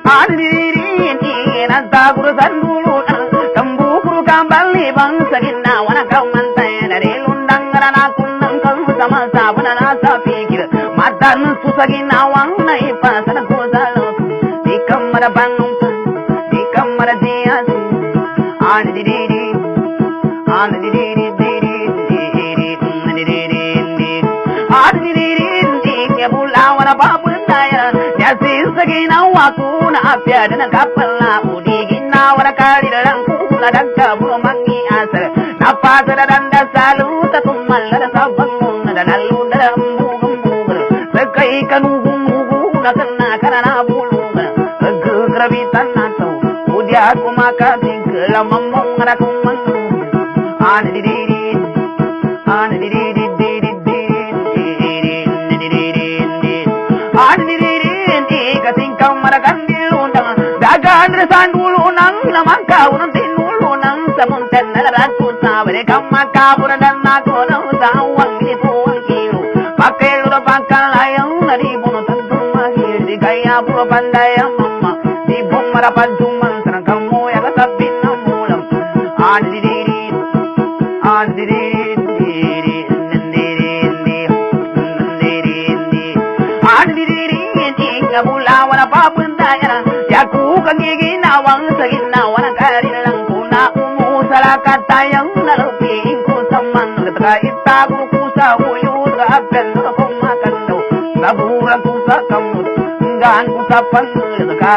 Adiri nantaguru sandulu tambukuru kambali bangsa ginna wana kaumantaya dari lundang rana kunang kamu sama sabuna nasa pikir madan susagina wang nai pasana kozalo di kamar bandung di kamar dia adiri ya bulawana babundaya ya sisagina wakuna apyadana kapalla udigina wara karidaran kula dakka bumangi asar napatara danda saluta tummalla sabanguna dalundara mugum sakai kanugu nakanna karana bulunga gegrabi tanatau udia kumaka tingkala mamong rakumang adiri katingkang maragandilundang dagan resandulu nang lamangka unang tinulu nang samunten nalaratu sabare kamakabura dan nako nang sawang ituang kilo pakai luda pangkalayang naribuno tantung mahir di kaya puro pandaya mama di bong marapancuman serang kamu yang kasabin ng mulam bulawana babundaya yaku kagigi nawang sagin nawana karilang kuna umusala katayang naluping ku saman ketika itaku kusa uyut kapen kumakan do sabura kusa kamut nggan kusapan ketika